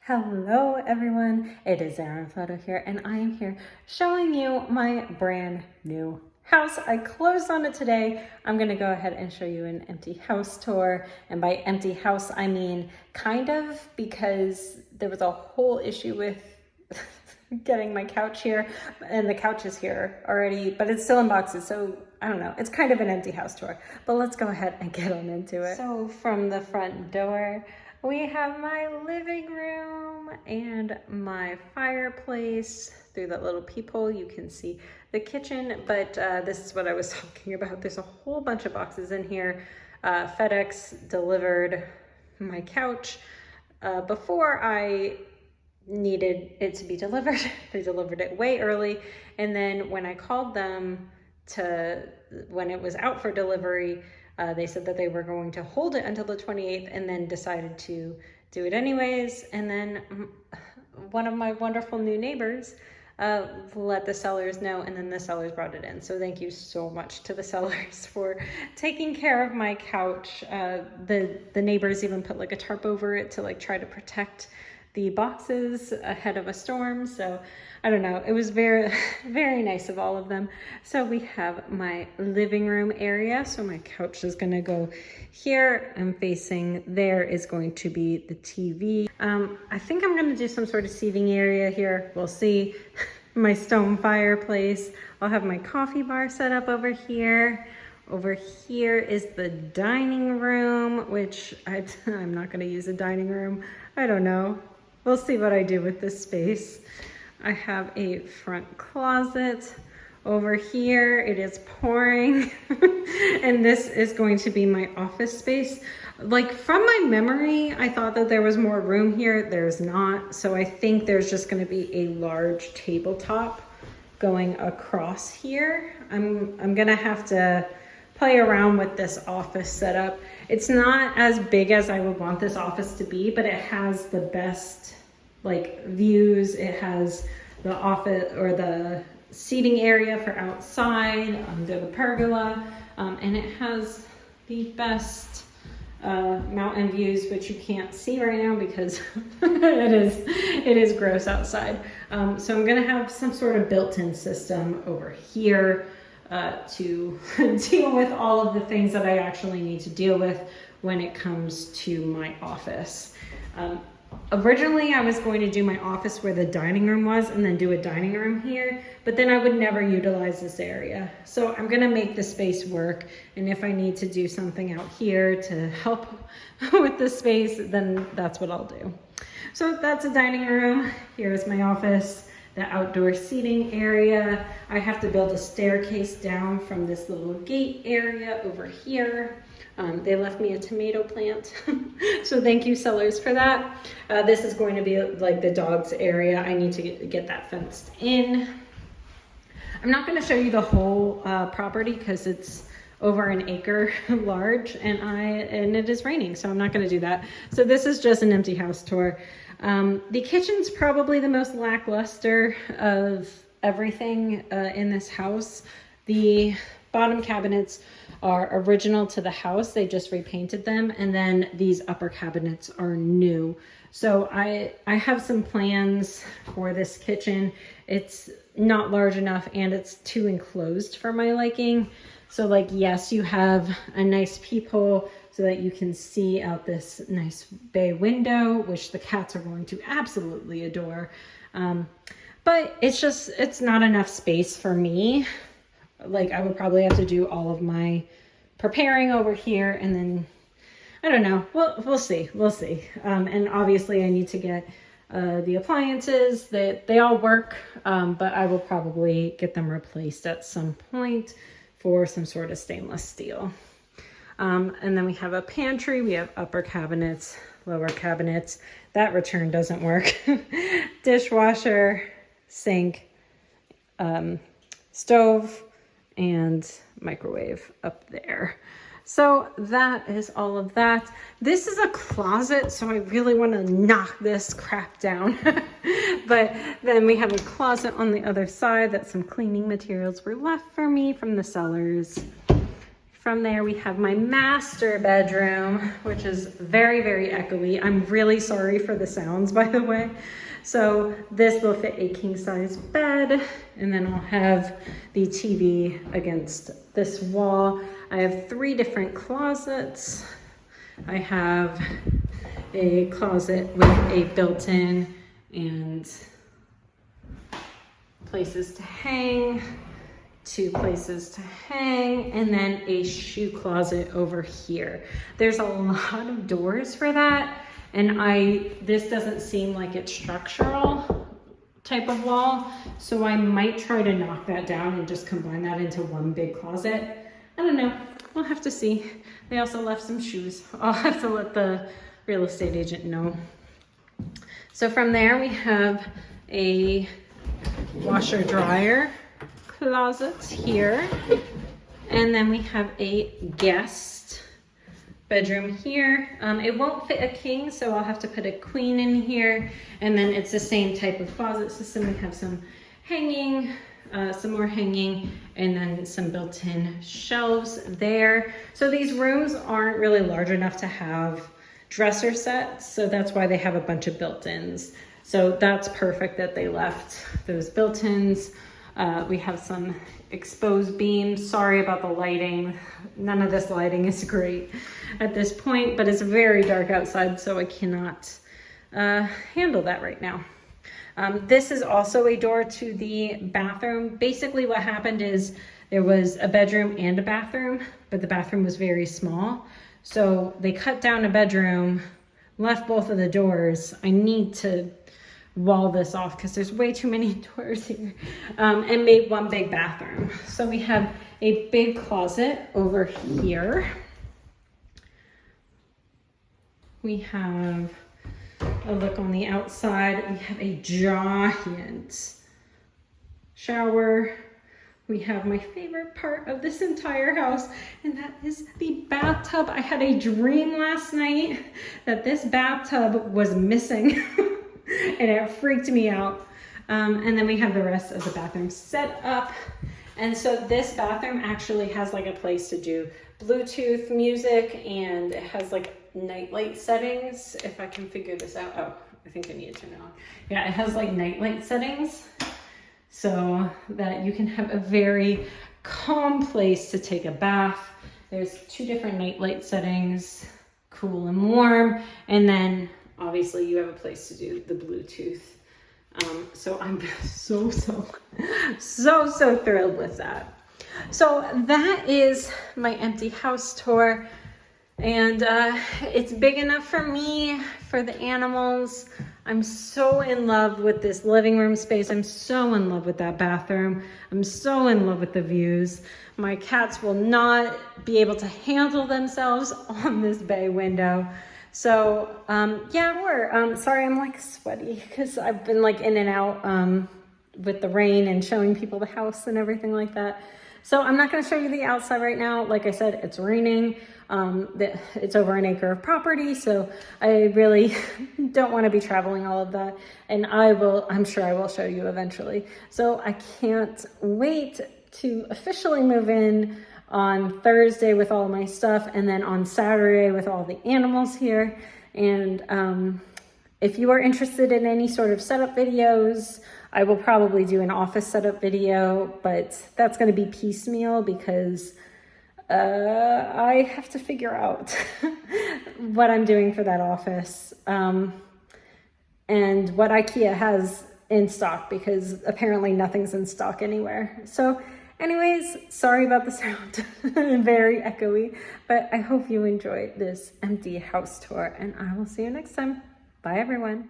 Hello everyone, it is Erin Floto here, and I am here showing you my brand new house. I closed on it today. I'm gonna go ahead and show you an empty house tour, and by empty house I mean kind of, because there was a whole issue with getting my couch here, and the couch is here already, but it's still in boxes, so I don't know. It's kind of an empty house tour, but let's go ahead and get on into it. So from the front door, we have my living room and my fireplace. Through that little peephole, you can see the kitchen, but this is what I was talking about. There's a whole bunch of boxes in here. FedEx delivered my couch before I needed it to be delivered. They delivered it way early, and then when I called them when it was out for delivery, they said that they were going to hold it until the 28th and then decided to do it anyways. And then one of my wonderful new neighbors let the sellers know, and then the sellers brought it in. So thank you so much to the sellers for taking care of my couch. The neighbors even put like a tarp over it to like try to protect the boxes ahead of a storm. So I don't know, it was very, very nice of all of them. So we have my living room area. So my couch is gonna go here, and facing there is going to be the TV. I think I'm gonna do some sort of seating area here. We'll see. My stone fireplace. I'll have my coffee bar set up over here. Over here is the dining room, which I'm not gonna use a dining room. I don't know. We'll see what I do with this space. I have a front closet. Over here, it is pouring. And this is going to be my office space. Like, from my memory, I thought that there was more room here. There's not. So I think there's just gonna be a large tabletop going across here. I'm gonna have to play around with this office setup. It's not as big as I would want this office to be, but it has the best like views. It has the office or the seating area for outside under the pergola, and it has the best mountain views, which you can't see right now because it is gross outside. So I'm gonna have some sort of built-in system over here to deal with all of the things that I actually need to deal with when it comes to my office. Originally, I was going to do my office where the dining room was and then do a dining room here, but then I would never utilize this area. So I'm gonna make the space work, and if I need to do something out here to help with the space, then that's what I'll do. So that's a dining room. Here's my office. The outdoor seating area. I have to build a staircase down from this little gate area over here. They left me a tomato plant, so thank you sellers for that. This is going to be like the dog's area. I need to get that fenced in. I'm not going to show you the whole property because it's over an acre large, and it is raining, so I'm not going to do that. So this is just an empty house tour. The kitchen's probably the most lackluster of everything in this house. The bottom cabinets are original to the house. They just repainted them, and then these upper cabinets are new. So I have some plans for this kitchen. It's not large enough, and it's too enclosed for my liking. So like, yes, you have a nice peephole so that you can see out this nice bay window, which the cats are going to absolutely adore. But it's not enough space for me. Like, I would probably have to do all of my preparing over here, and then, I don't know, we'll see. And obviously I need to get the appliances. They all work, but I will probably get them replaced at some point for some sort of stainless steel. And then we have a pantry. We have upper cabinets, lower cabinets. That return doesn't work. Dishwasher, sink, stove, and microwave up there. So that is all of that. This is a closet, so I really want to knock this crap down. But then we have a closet on the other side that some cleaning materials were left for me from the sellers. From there, we have my master bedroom, which is very, very echoey. I'm really sorry for the sounds, by the way. So this will fit a king size bed, and then I'll have the TV against this wall. I have 3 different closets. I have a closet with a built-in and places to hang, 2 places to hang, and then a shoe closet over here. There's a lot of doors for that, and this doesn't seem like it's structural type of wall, so I might try to knock that down and just combine that into one big closet. I don't know, we'll have to see. They also left some shoes. I'll have to let the real estate agent know. So from there, we have a washer dryer closet here, and then we have a guest bedroom here. It won't fit a king, so I'll have to put a queen in here, and then it's the same type of closet system. We have some hanging, some more hanging, and then some built-in shelves there. So these rooms aren't really large enough to have dresser sets, so that's why they have a bunch of built-ins. So that's perfect that they left those built-ins. We have some exposed beams. Sorry about the lighting. None of this lighting is great at this point, but it's very dark outside, so I cannot handle that right now. This is also a door to the bathroom. Basically what happened is there was a bedroom and a bathroom, but the bathroom was very small. So they cut down a bedroom, left both of the doors. I need to wall this off because there's way too many doors here, and made one big bathroom. So we have a big closet over here. We have a look on the outside. We have a giant shower. We have my favorite part of this entire house, and that is the bathtub. I had a dream last night that this bathtub was missing and it freaked me out. And then we have the rest of the bathroom set up. And so this bathroom actually has like a place to do Bluetooth music, and it has like nightlight settings. If I can figure this out. Oh, I think I need to turn it on. Yeah, it has like nightlight settings so that you can have a very calm place to take a bath. There's 2 different nightlight settings, cool and warm, and then obviously you have a place to do the Bluetooth. So I'm so thrilled with that. So that is my empty house tour, and it's big enough for me, for the animals. I'm so in love with this living room space. I'm so in love with that bathroom. I'm so in love with the views. My cats will not be able to handle themselves on this bay window. So yeah, we're sorry I'm like sweaty because I've been like in and out with the rain and showing people the house and everything like that. So I'm not going to show you the outside right now. Like I said, it's raining. It's over an acre of property, so I really don't want to be traveling all of that. And I'm sure I will show you eventually. So I can't wait to officially move in on Thursday with all my stuff, and then on Saturday with all the animals here. And if you are interested in any sort of setup videos, I will probably do an office setup video, but that's going to be piecemeal because I have to figure out what I'm doing for that office and what IKEA has in stock, because apparently nothing's in stock anywhere. So anyways, sorry about the sound, very echoey, but I hope you enjoyed this empty house tour, and I will see you next time. Bye everyone.